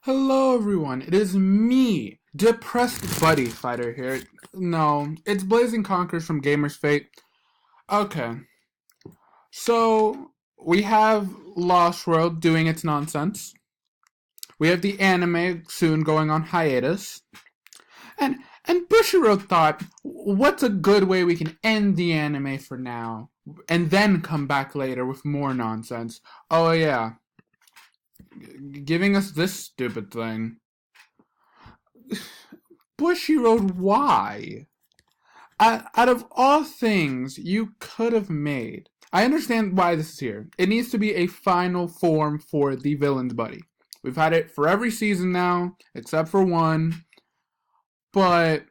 Hello everyone, it is me, depressed buddy fighter here. No, it's Blazing Conquers from Gamer's Fate. Okay, so we have Lost World doing its nonsense. We have the anime soon going on hiatus. And and Bushiroad thought, what's a good way we can end the anime for now? And then come back later with more nonsense. Oh yeah, giving us this stupid thing. Bushiroad, why? Out of all things you could have made, I understand why this is here. It needs to be a final form for the villain's buddy. We've had it for every season now, except for one. But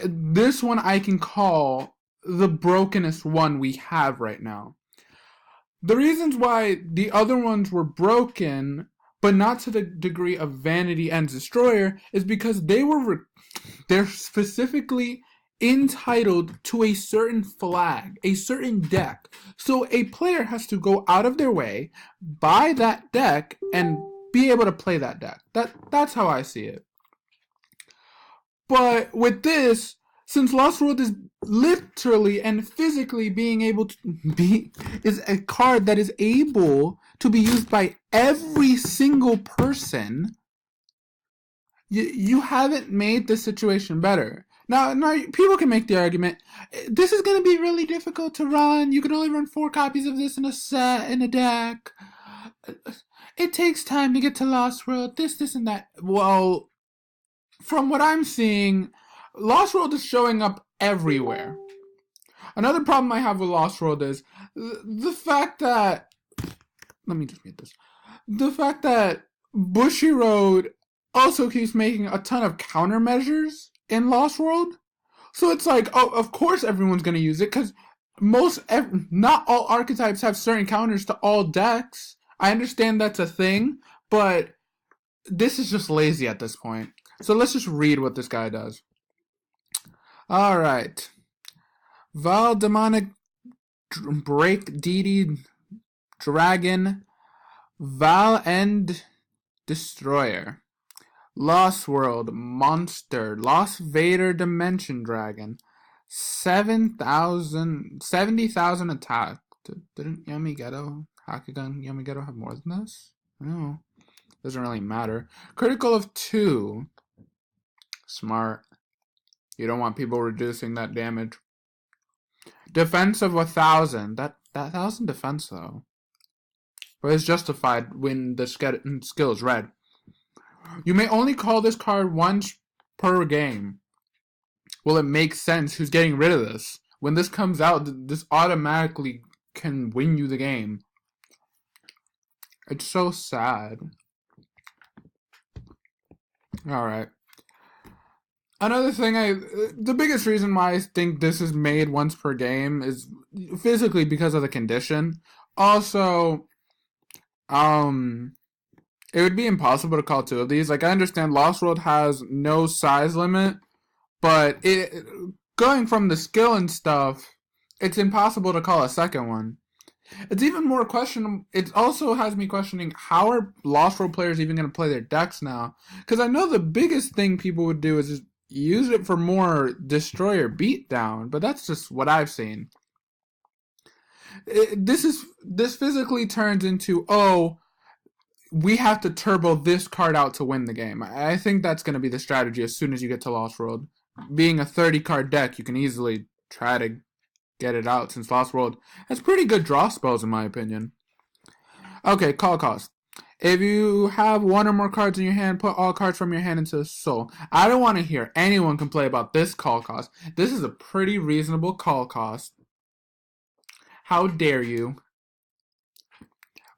this one I can call the brokenest one we have right now. The reasons why the other ones were broken, but not to the degree of Vanity and Destroyer, is because they're specifically entitled to a certain flag, a certain deck. So a player has to go out of their way, buy that deck, and be able to play that deck. That's how I see it. But with this, since Lost World is literally and physically being able to be, is a card that is able to be used by every single person, you haven't made the situation better. Now, people can make the argument, this is going to be really difficult to run. You can only run 4 copies of this in a deck. It takes time to get to Lost World, this, and that. Well, from what I'm seeing, Lost World is showing up everywhere. Another problem I have with Lost World is the fact that... Let me just read this. The fact that Bushiroad also keeps making a ton of countermeasures in Lost World. So it's like, oh, of course everyone's going to use it, because not all archetypes have certain counters to all decks. I understand that's a thing, but this is just lazy at this point. So let's just read what this guy does. Alright. Val Demonic Break DD Dragon Val End Destroyer Lost World Monster Lost Vader Dimension Dragon 70,000 attack. Didn't Yamigeto Hakugan Yamigeto have more than this? No. Doesn't really matter. Critical of 2. Smart. You don't want people reducing that damage. Defense of 1,000. That 1,000 defense though. But it's justified when the skill is red. You may only call this card once per game. Well, it makes sense who's getting rid of this. When this comes out, this automatically can win you the game. It's so sad. Alright. Another thing, the biggest reason why I think this is made once per game is physically because of the condition. Also, it would be impossible to call 2 of these. Like, I understand Lost World has no size limit, but going from the skill and stuff, it's impossible to call a second one. It's even more questionable. It also has me questioning, how are Lost World players even going to play their decks now? Because I know the biggest thing people would do is just use it for more Destroyer beatdown, but that's just what I've seen. This physically turns into, oh, we have to turbo this card out to win the game. I think that's going to be the strategy as soon as you get to Lost World. Being a 30 card deck, you can easily try to get it out, since Lost World has pretty good draw spells in my opinion. Okay, call cost. If you have 1 or more cards in your hand, put all cards from your hand into the soul. I don't want to hear anyone complain about this call cost. This is a pretty reasonable call cost. How dare you?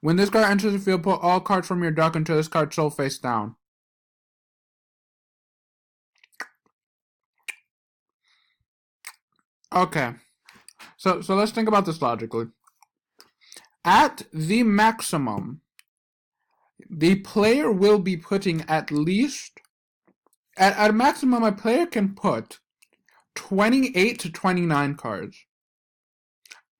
When this card enters the field, put all cards from your deck into this card's soul face down. Okay. So let's think about this logically. At the maximum, the player will be putting at least, at a maximum, a player can put 28 to 29 cards.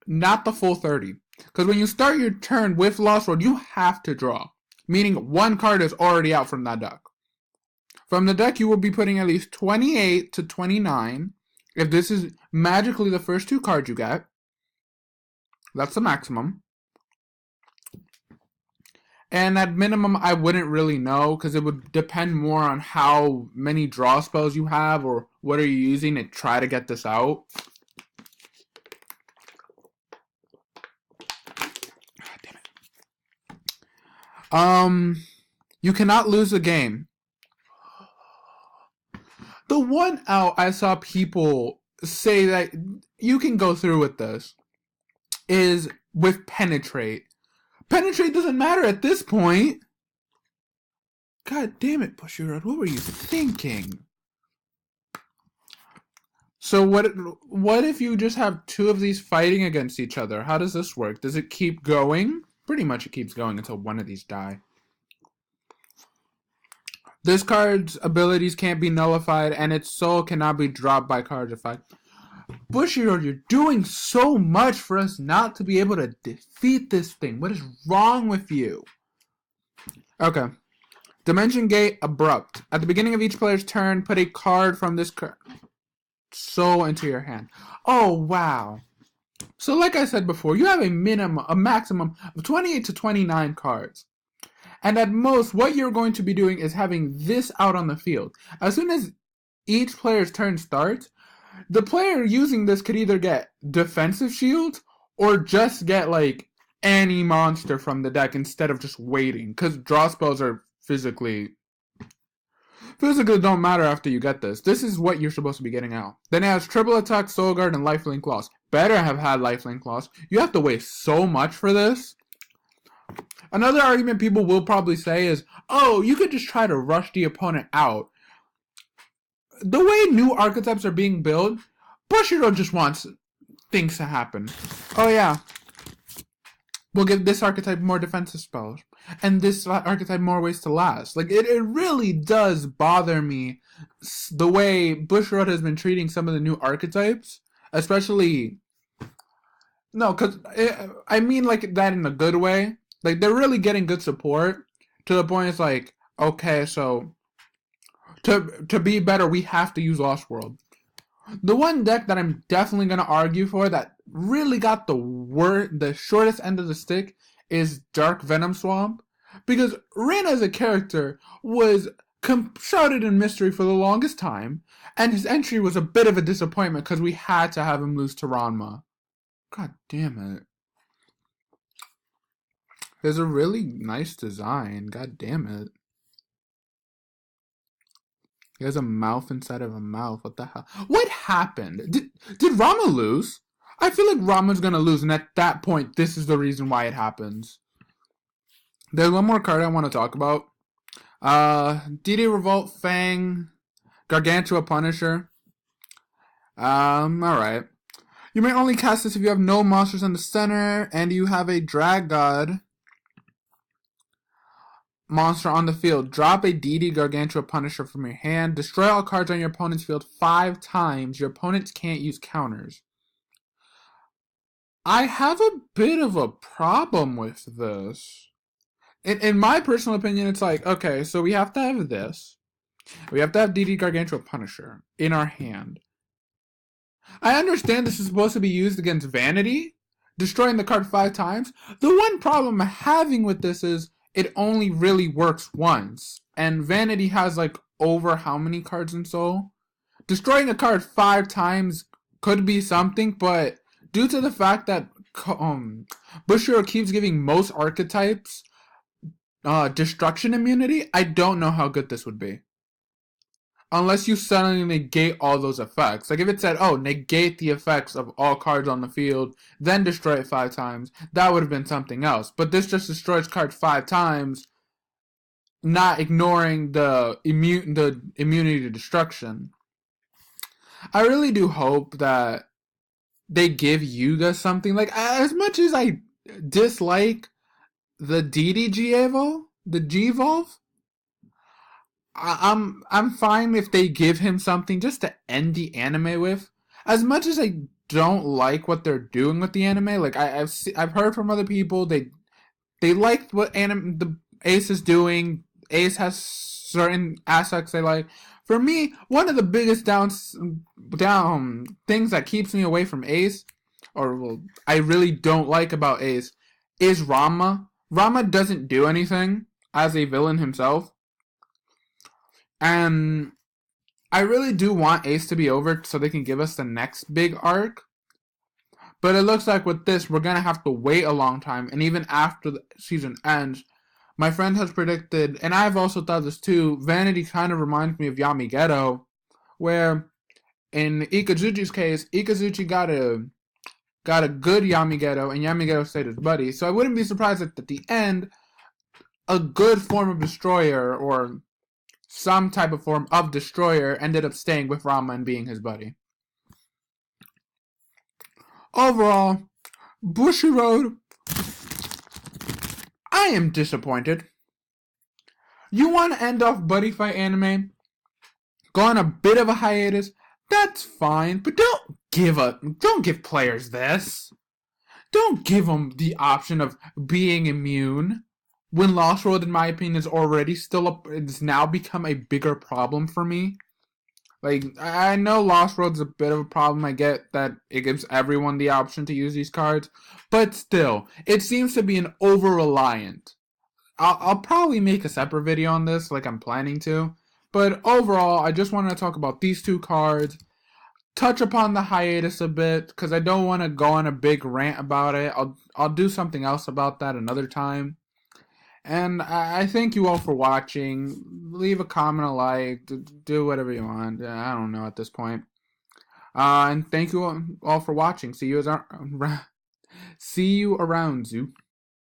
Not the full 30. Because when you start your turn with Lost World, you have to draw. meaning one card is already out from that deck. From the deck, you will be putting at least 28 to 29. If this is magically the first 2 cards you get, that's the maximum. And at minimum, I wouldn't really know because it would depend more on how many draw spells you have or what are you using to try to get this out. Damn it. You cannot lose a game. The one out I saw people say that you can go through with this is with Penetrate. Penetrate doesn't matter at this point. God damn it, Bushiroad. What were you thinking? So what if you just have 2 of these fighting against each other? How does this work? Does it keep going? Pretty much it keeps going until one of these die. This card's abilities can't be nullified, and its soul cannot be dropped by card effect. Bushiroad, you're doing so much for us not to be able to defeat this thing. What is wrong with you? Okay. Dimension Gate Abrupt. At the beginning of each player's turn, put a card from this soul into your hand. Oh, wow. So like I said before, you have a maximum of 28 to 29 cards. And at most, what you're going to be doing is having this out on the field. As soon as each player's turn starts, the player using this could either get defensive shield or just get like any monster from the deck instead of just waiting. Because draw spells are physically don't matter after you get this. This is what you're supposed to be getting out. Then it has triple attack, soul guard, and lifelink loss. Better have had lifelink loss. You have to waste so much for this. Another argument people will probably say is, oh, you could just try to rush the opponent out. The way new archetypes are being built, Bushiroad just wants things to happen. Oh yeah, we'll give this archetype more defensive spells, and this archetype more ways to last. Like, it really does bother me the way Bushiroad has been treating some of the new archetypes, especially... No, because I mean like that in a good way. Like, they're really getting good support to the point it's like, okay, so to be better, we have to use Lost World. The one deck that I'm definitely going to argue for that really got the shortest end of the stick is Dark Venom Swamp. Because Rin as a character was shrouded in mystery for the longest time, and his entry was a bit of a disappointment because we had to have him lose to Ranma. God damn it. There's a really nice design. God damn it. He has a mouth inside of a mouth. What the hell? What happened? Did Rama lose? I feel like Rama's gonna lose, and at that point, this is the reason why it happens. There's one more card I want to talk about. DD Revolt, Fang, Gargantua Punisher. Alright. You may only cast this if you have no monsters in the center, and you have a Drag God monster on the field. Drop a DD Gargantua Punisher from your hand. Destroy all cards on your opponent's field 5 times. Your opponents can't use counters. I have a bit of a problem with this. In my personal opinion, it's like, okay, so we have to have this. We have to have DD Gargantua Punisher in our hand. I understand this is supposed to be used against Vanity, destroying the card 5 times. The one problem I'm having with this is it only really works once. And Vanity has like over how many cards in Soul? Destroying a card 5 times could be something, but due to the fact that Bushiroad keeps giving most archetypes destruction immunity, I don't know how good this would be. Unless you suddenly negate all those effects. Like if it said, oh, negate the effects of all cards on the field, then destroy it 5 times, that would have been something else. But this just destroys cards 5 times, not ignoring the immunity to destruction. I really do hope that they give Yuga something. Like, as much as I dislike the DDG Evo, the G-Evolve, I'm fine if they give him something just to end the anime with. As much as I don't like what they're doing with the anime, like I've heard from other people, they liked what Ace is doing. Ace has certain aspects I like. For me, one of the biggest down things that keeps me away from Ace, or well, I really don't like about Ace, is Rama. Rama doesn't do anything as a villain himself, and I really do want Ace to be over so they can give us the next big arc. But it looks like with this, we're gonna have to wait a long time, and even after the season ends, my friend has predicted, and I've also thought this too. Vanity kind of reminds me of Yamigeto, where in Ikazuchi's case, Ikazuchi got a good Yamigeto, and Yamigeto stayed his buddy. So I wouldn't be surprised if at the end, a good form of destroyer or some type of form of destroyer ended up staying with Rama and being his buddy. Overall, Bushiroad, I am disappointed. You want to end off Buddyfight anime, go on a bit of a hiatus, that's fine, but don't give players this. Don't give them the option of being immune when Lost World, in my opinion, is already it's now become a bigger problem for me. Like, I know Lost World's a bit of a problem. I get that it gives everyone the option to use these cards, but still, it seems to be an over-reliant. I'll probably make a separate video on this, like I'm planning to, but overall, I just wanted to talk about these two cards, touch upon the hiatus a bit, because I don't want to go on a big rant about it. I'll do something else about that another time. And I thank you all for watching. Leave a comment, a like, do whatever you want. I don't know at this point. And thank you all for watching. See you around, Zoo.